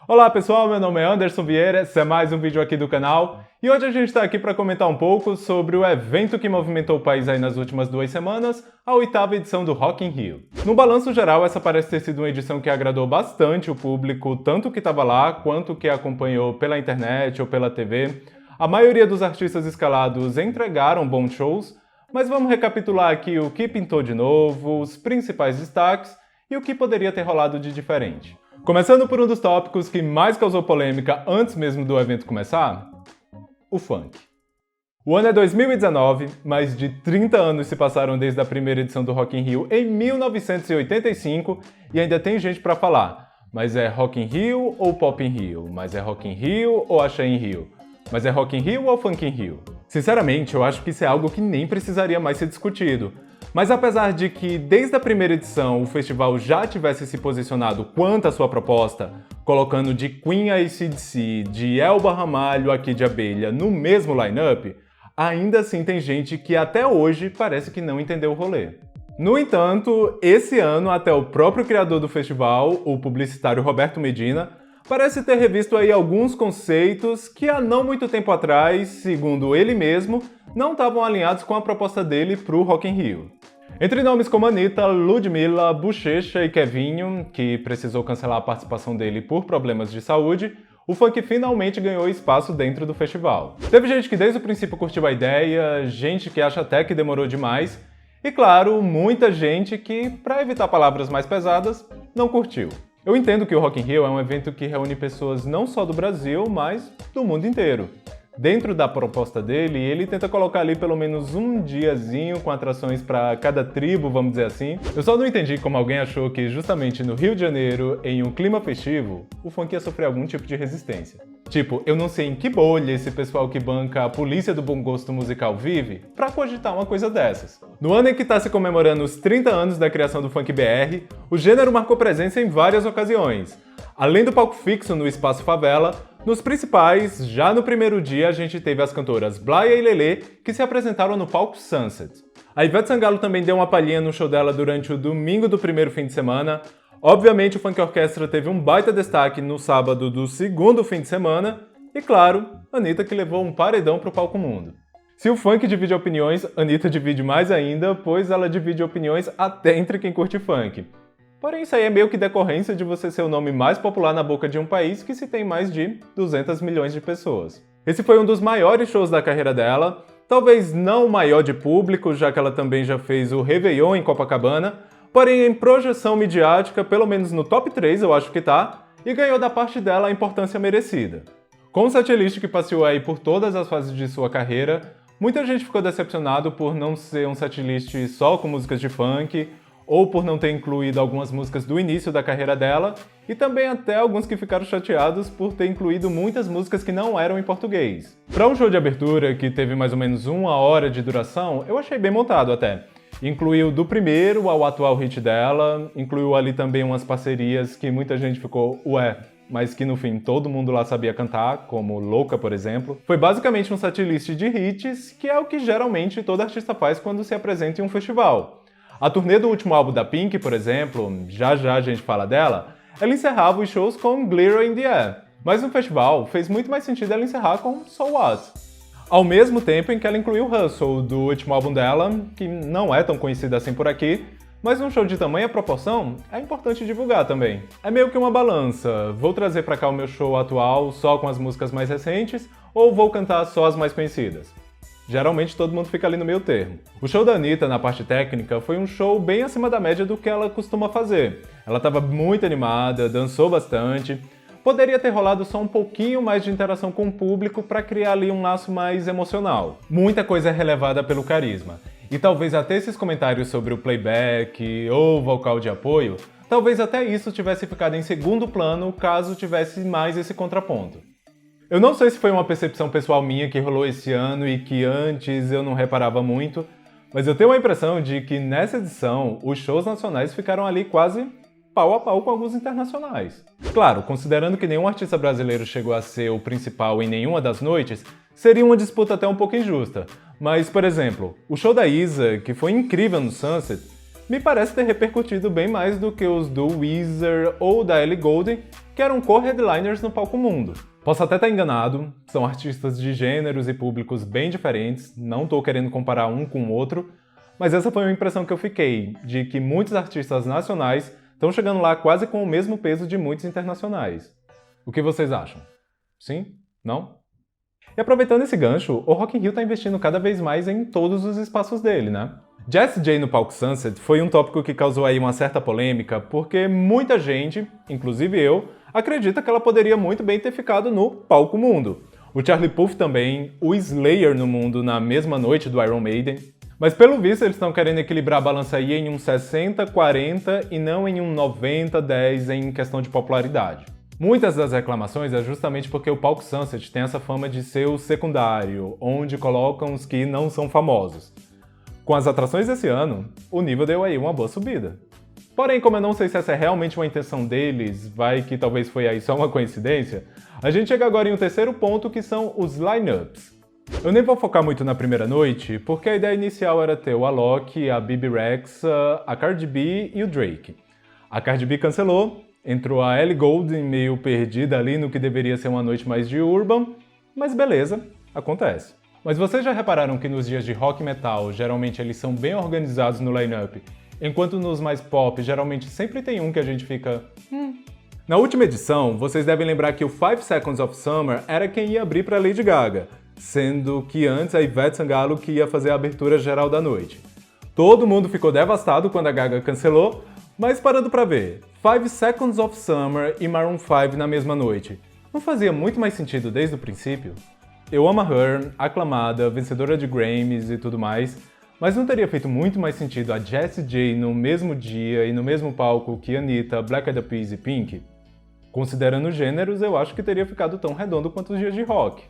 Olá pessoal, meu nome é Anderson Vieira, esse é mais um vídeo aqui do canal e hoje a gente está aqui para comentar um pouco sobre o evento que movimentou o país aí nas últimas 2 semanas, a 8ª edição do Rock in Rio. No balanço geral, essa parece ter sido uma edição que agradou bastante o público, tanto que estava lá quanto que acompanhou pela internet ou pela TV. A maioria dos artistas escalados entregaram bons shows, mas vamos recapitular aqui o que pintou de novo, os principais destaques e o que poderia ter rolado de diferente. Começando por um dos tópicos que mais causou polêmica antes mesmo do evento começar, o funk. O ano é 2019, mais de 30 anos se passaram desde a primeira edição do Rock in Rio em 1985 e ainda tem gente pra falar, mas é Rock in Rio ou Pop in Rio? Mas é Rock in Rio ou Axé in Rio? Mas é Rock in Rio ou Funk in Rio? Sinceramente, eu acho que isso é algo que nem precisaria mais ser discutido. Mas apesar de que desde a primeira edição o festival já tivesse se posicionado quanto à sua proposta, colocando de Queen a AC/DC, de Elba Ramalho a Kid Abelha no mesmo line-up, ainda assim tem gente que até hoje parece que não entendeu o rolê. No entanto, esse ano até o próprio criador do festival, o publicitário Roberto Medina, parece ter revisto aí alguns conceitos que há não muito tempo atrás, segundo ele mesmo, não estavam alinhados com a proposta dele para o Rock in Rio. Entre nomes como Anitta, Ludmilla, Buchecha e Kevinho, que precisou cancelar a participação dele por problemas de saúde, o funk finalmente ganhou espaço dentro do festival. Teve gente que desde o princípio curtiu a ideia, gente que acha até que demorou demais, e claro, muita gente que, para evitar palavras mais pesadas, não curtiu. Eu entendo que o Rock in Rio é um evento que reúne pessoas não só do Brasil, mas do mundo inteiro. Dentro da proposta dele, ele tenta colocar ali pelo menos um diazinho com atrações para cada tribo, vamos dizer assim. Eu só não entendi como alguém achou que justamente no Rio de Janeiro, em um clima festivo, o funk ia sofrer algum tipo de resistência. Tipo, eu não sei em que bolha esse pessoal que banca a polícia do bom gosto musical vive pra cogitar uma coisa dessas. No ano em que tá se comemorando os 30 anos da criação do funk BR, o gênero marcou presença em várias ocasiões. Além do palco fixo no Espaço Favela, nos principais, já no primeiro dia a gente teve as cantoras Blaya e Lelê, que se apresentaram no palco Sunset. A Ivete Sangalo também deu uma palhinha no show dela durante o domingo do primeiro fim de semana. Obviamente o Funk Orquestra teve um baita destaque no sábado do segundo fim de semana. E claro, Anitta que levou um paredão pro palco mundo. Se o funk divide opiniões, Anitta divide mais ainda, pois ela divide opiniões até entre quem curte funk. Porém, isso aí é meio que decorrência de você ser o nome mais popular na boca de um país que se tem mais de 200 milhões de pessoas. Esse foi um dos maiores shows da carreira dela, talvez não o maior de público, já que ela também já fez o Réveillon em Copacabana, porém em projeção midiática, pelo menos no top 3 eu acho que tá, e ganhou da parte dela a importância merecida. Com o setlist que passeou aí por todas as fases de sua carreira, muita gente ficou decepcionado por não ser um setlist só com músicas de funk, ou por não ter incluído algumas músicas do início da carreira dela, e também até alguns que ficaram chateados por ter incluído muitas músicas que não eram em português. Para um show de abertura que teve mais ou menos 1 hora de duração, eu achei bem montado até. Incluiu do primeiro ao atual hit dela, incluiu ali também umas parcerias que muita gente ficou, ué, mas que no fim todo mundo lá sabia cantar, como Louca, por exemplo. Foi basicamente um setlist de hits, que é o que geralmente todo artista faz quando se apresenta em um festival. A turnê do último álbum da Pink, por exemplo, já já a gente fala dela, ela encerrava os shows com Glitter in the Air. Mas no festival, fez muito mais sentido ela encerrar com So What. Ao mesmo tempo em que ela incluiu Hustle, do último álbum dela, que não é tão conhecido assim por aqui, mas num show de tamanha proporção, é importante divulgar também. É meio que uma balança, vou trazer pra cá o meu show atual só com as músicas mais recentes, ou vou cantar só as mais conhecidas? Geralmente todo mundo fica ali no meio termo. O show da Anitta na parte técnica foi um show bem acima da média do que ela costuma fazer. Ela estava muito animada, dançou bastante. Poderia ter rolado só um pouquinho mais de interação com o público para criar ali um laço mais emocional. Muita coisa é relevada pelo carisma. E talvez até esses comentários sobre o playback ou vocal de apoio, talvez até isso tivesse ficado em segundo plano caso tivesse mais esse contraponto. Eu não sei se foi uma percepção pessoal minha que rolou esse ano e que antes eu não reparava muito, mas eu tenho a impressão de que nessa edição os shows nacionais ficaram ali quase pau a pau com alguns internacionais. Claro, considerando que nenhum artista brasileiro chegou a ser o principal em nenhuma das noites, seria uma disputa até um pouco injusta. Mas, por exemplo, o show da Isa, que foi incrível no Sunset, me parece ter repercutido bem mais do que os do Weezer ou da Ellie Goulding, que eram co-headliners no palco mundo. Posso até estar enganado, são artistas de gêneros e públicos bem diferentes, não tô querendo comparar um com o outro, mas essa foi uma impressão que eu fiquei, de que muitos artistas nacionais estão chegando lá quase com o mesmo peso de muitos internacionais. O que vocês acham? Sim? Não? E aproveitando esse gancho, o Rock in Rio está investindo cada vez mais em todos os espaços dele, né? Jessie J no palco Sunset foi um tópico que causou aí uma certa polêmica, porque muita gente, inclusive eu, acredita que ela poderia muito bem ter ficado no palco mundo. O Charlie Puth também, o Slayer no mundo na mesma noite do Iron Maiden. Mas pelo visto eles estão querendo equilibrar a balança aí em um 60-40 e não em um 90-10 em questão de popularidade. Muitas das reclamações é justamente porque o palco Sunset tem essa fama de ser o secundário, onde colocam os que não são famosos. Com as atrações desse ano, o nível deu aí uma boa subida. Porém, como eu não sei se essa é realmente uma intenção deles, vai que talvez foi aí só uma coincidência, a gente chega agora em um terceiro ponto que são os lineups. Eu nem vou focar muito na primeira noite, porque a ideia inicial era ter o Alok, a Bebe Rexha, a Cardi B e o Drake. A Cardi B cancelou, entrou a Ellie Goulding meio perdida ali no que deveria ser uma noite mais de urban, mas beleza, acontece. Mas vocês já repararam que nos dias de rock e metal, geralmente eles são bem organizados no line-up, enquanto nos mais pop, geralmente sempre tem um que a gente fica... Na última edição, vocês devem lembrar que o 5 Seconds of Summer era quem ia abrir para Lady Gaga, sendo que antes a Ivete Sangalo que ia fazer a abertura geral da noite. Todo mundo ficou devastado quando a Gaga cancelou, mas parando pra ver, 5 Seconds of Summer e Maroon 5 na mesma noite, não fazia muito mais sentido desde o princípio? Eu amo a Her, aclamada, vencedora de Grammys e tudo mais, mas não teria feito muito mais sentido a Jessie J no mesmo dia e no mesmo palco que Anitta, Black Eyed Peas e Pink? Considerando gêneros, eu acho que teria ficado tão redondo quanto os dias de rock.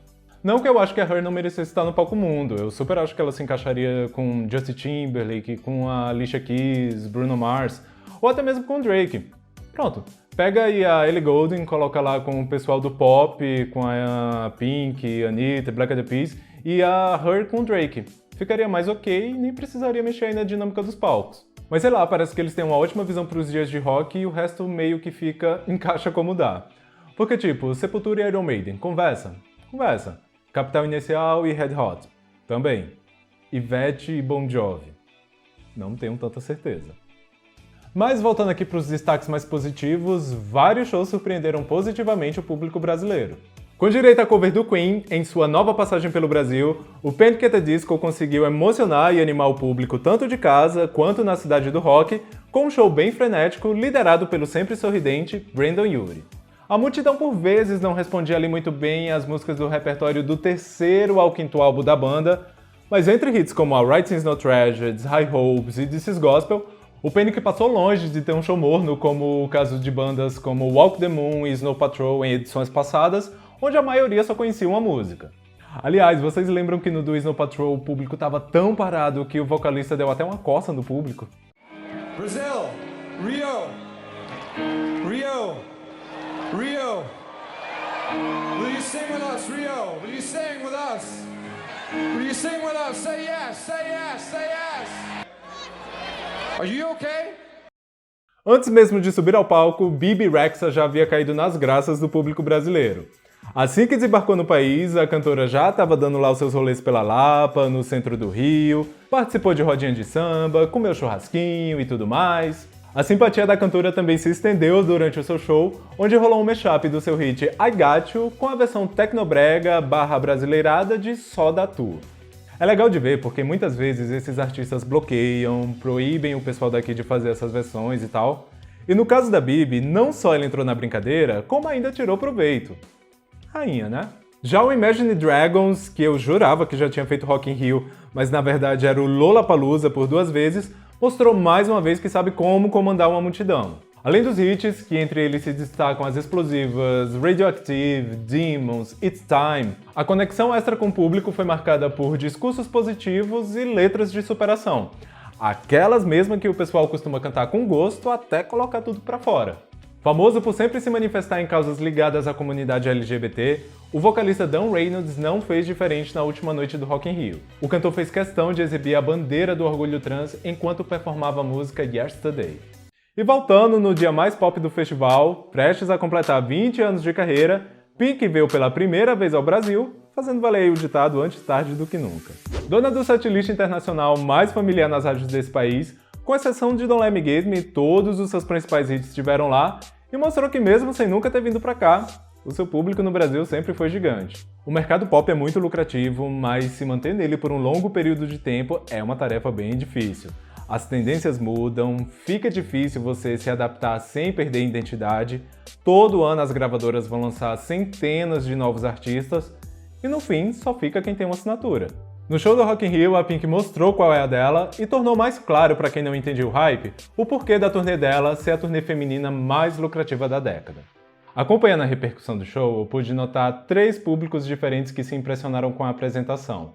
Não que eu acho que a Her não merecesse estar no palco mundo, eu super acho que ela se encaixaria com Justin Timberlake, com a Alicia Keys, Bruno Mars, ou até mesmo com o Drake. Pronto, pega aí a Ellie Goulding, coloca lá com o pessoal do pop, com a Pink, Anitta, Black Eyed Peas, e a Her com o Drake. Ficaria mais ok e nem precisaria mexer aí na dinâmica dos palcos. Mas sei lá, parece que eles têm uma ótima visão para os dias de rock e o resto meio que encaixa como dá. Porque tipo, Sepultura e Iron Maiden, conversa. Capital Inicial e Red Hot, também. Ivete e Bon Jovi, não tenho tanta certeza. Mas voltando aqui para os destaques mais positivos, vários shows surpreenderam positivamente o público brasileiro. Com direito à cover do Queen, em sua nova passagem pelo Brasil, o Panic! At the Disco conseguiu emocionar e animar o público tanto de casa quanto na cidade do rock, com um show bem frenético liderado pelo sempre sorridente Brandon Urie. A multidão por vezes não respondia ali muito bem às músicas do repertório do terceiro ao quinto álbum da banda, mas entre hits como a Writing's No Tragedies, High Hopes e This Is Gospel, o Panic! Passou longe de ter um show morno como o caso de bandas como Walk the Moon e Snow Patrol em edições passadas, onde a maioria só conhecia uma música. Aliás, vocês lembram que no do Snow Patrol o público estava tão parado que o vocalista deu até uma coça no público? Brazil, Rio, Rio, will you sing with us, Rio? Will you sing with us? Will you sing with us? Say yes, say yes, say yes. Are you okay? Antes mesmo de subir ao palco, Bebe Rexha já havia caído nas graças do público brasileiro. Assim que desembarcou no país, a cantora já estava dando lá os seus rolês pela Lapa, no centro do Rio, participou de rodinha de samba, comeu churrasquinho e tudo mais. A simpatia da cantora também se estendeu durante o seu show, onde rolou um mashup do seu hit I Got You com a versão tecnobrega / brasileirada de Só da Tu. É legal de ver porque muitas vezes esses artistas bloqueiam, proíbem o pessoal daqui de fazer essas versões e tal. E no caso da Bebe, não só ela entrou na brincadeira, como ainda tirou proveito. Rainha, né? Já o Imagine Dragons, que eu jurava que já tinha feito Rock in Rio, mas na verdade era o Lollapalooza por 2 vezes, mostrou mais uma vez que sabe como comandar uma multidão. Além dos hits, que entre eles se destacam as explosivas Radioactive, Demons, It's Time, a conexão extra com o público foi marcada por discursos positivos e letras de superação. Aquelas mesmas que o pessoal costuma cantar com gosto até colocar tudo pra fora. Famoso por sempre se manifestar em causas ligadas à comunidade LGBT, o vocalista Dan Reynolds não fez diferente na última noite do Rock in Rio. O cantor fez questão de exibir a bandeira do orgulho trans enquanto performava a música Yesterday. E voltando no dia mais pop do festival, prestes a completar 20 anos de carreira, Pink veio pela primeira vez ao Brasil, fazendo valer o ditado antes tarde do que nunca. Dona do setlist internacional mais familiar nas rádios desse país, com exceção de Don't Let Me Get Me, todos os seus principais hits estiveram lá e mostrou que mesmo sem nunca ter vindo pra cá, o seu público no Brasil sempre foi gigante. O mercado pop é muito lucrativo, mas se manter nele por um longo período de tempo é uma tarefa bem difícil. As tendências mudam, fica difícil você se adaptar sem perder a identidade, todo ano as gravadoras vão lançar centenas de novos artistas e no fim só fica quem tem uma assinatura. No show do Rock in Rio, a Pink mostrou qual é a dela e tornou mais claro para quem não entendia o hype o porquê da turnê dela ser a turnê feminina mais lucrativa da década. Acompanhando a repercussão do show, eu pude notar 3 públicos diferentes que se impressionaram com a apresentação.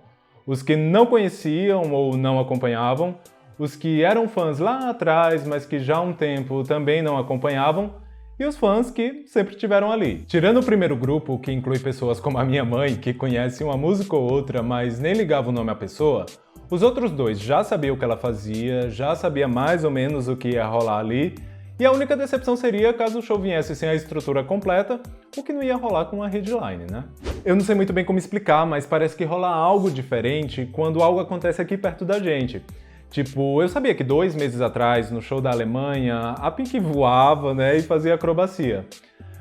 Os que não conheciam ou não acompanhavam, os que eram fãs lá atrás, mas que já há um tempo também não acompanhavam, e os fãs que sempre estiveram ali. Tirando o primeiro grupo, que inclui pessoas como a minha mãe, que conhece uma música ou outra, mas nem ligava o nome à pessoa, os outros 2 já sabiam o que ela fazia, já sabia mais ou menos o que ia rolar ali, e a única decepção seria caso o show viesse sem a estrutura completa, o que não ia rolar com a headline, né? Eu não sei muito bem como explicar, mas parece que rola algo diferente quando algo acontece aqui perto da gente. Tipo, eu sabia que 2 meses atrás, no show da Alemanha, a Pink voava, né, e fazia acrobacia.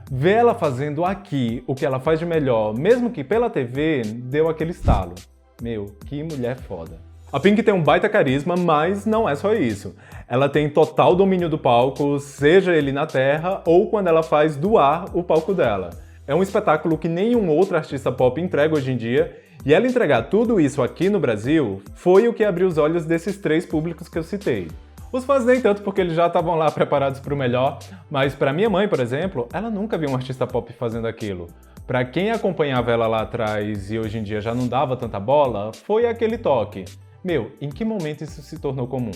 Ver ela fazendo aqui o que ela faz de melhor, mesmo que pela TV, deu aquele estalo. Meu, que mulher foda. A Pink tem um baita carisma, mas não é só isso. Ela tem total domínio do palco, seja ele na terra ou quando ela faz do ar o palco dela. É um espetáculo que nenhum outro artista pop entrega hoje em dia, e ela entregar tudo isso aqui no Brasil foi o que abriu os olhos desses 3 públicos que eu citei. Os fãs nem tanto porque eles já estavam lá preparados para o melhor, mas para minha mãe, por exemplo, ela nunca viu um artista pop fazendo aquilo. Para quem acompanhava ela lá atrás e hoje em dia já não dava tanta bola, foi aquele toque. Meu, em que momento isso se tornou comum?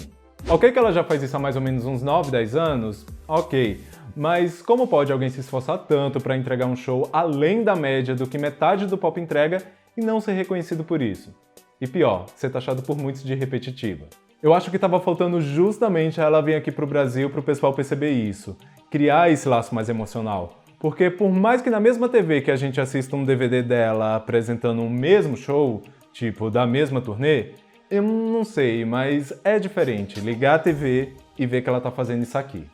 Ok que ela já faz isso há mais ou menos uns 9, 10 anos? Ok. Mas como pode alguém se esforçar tanto para entregar um show além da média do que metade do pop entrega e não ser reconhecido por isso? E pior, ser taxado por muitos de repetitiva. Eu acho que estava faltando justamente ela vir aqui pro Brasil pro pessoal perceber isso, criar esse laço mais emocional. Porque por mais que na mesma TV que a gente assista um DVD dela apresentando o mesmo show, tipo da mesma turnê, eu não sei, mas é diferente ligar a TV e ver que ela tá fazendo isso aqui.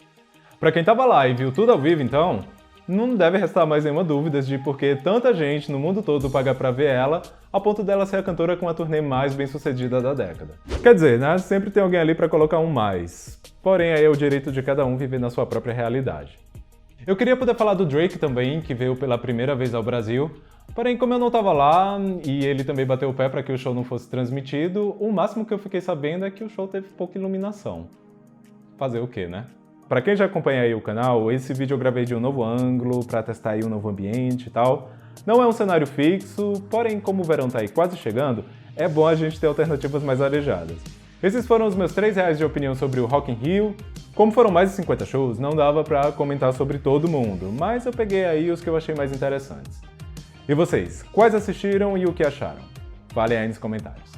Pra quem tava lá e viu tudo ao vivo então, não deve restar mais nenhuma dúvida de por que tanta gente no mundo todo paga pra ver ela, a ponto dela ser a cantora com a turnê mais bem-sucedida da década. Quer dizer, né? Sempre tem alguém ali pra colocar um mais. Porém, aí é o direito de cada um viver na sua própria realidade. Eu queria poder falar do Drake também, que veio pela primeira vez ao Brasil, porém, como eu não tava lá e ele também bateu o pé para que o show não fosse transmitido, o máximo que eu fiquei sabendo é que o show teve pouca iluminação. Fazer o quê, né? Pra quem já acompanha aí o canal, esse vídeo eu gravei de um novo ângulo, pra testar aí um novo ambiente e tal. Não é um cenário fixo, porém, como o verão tá aí quase chegando, é bom a gente ter alternativas mais arejadas. Esses foram os meus R$3 de opinião sobre o Rock in Rio. Como foram mais de 50 shows, não dava pra comentar sobre todo mundo, mas eu peguei aí os que eu achei mais interessantes. E vocês, quais assistiram e o que acharam? Falem aí nos comentários.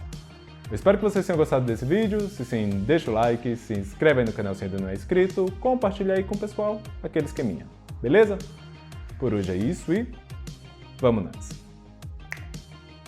Eu espero que vocês tenham gostado desse vídeo, se sim, deixa o like, se inscreve aí no canal se ainda não é inscrito, compartilha aí com o pessoal, aquele esqueminha, beleza? Por hoje é isso e vamos nessa!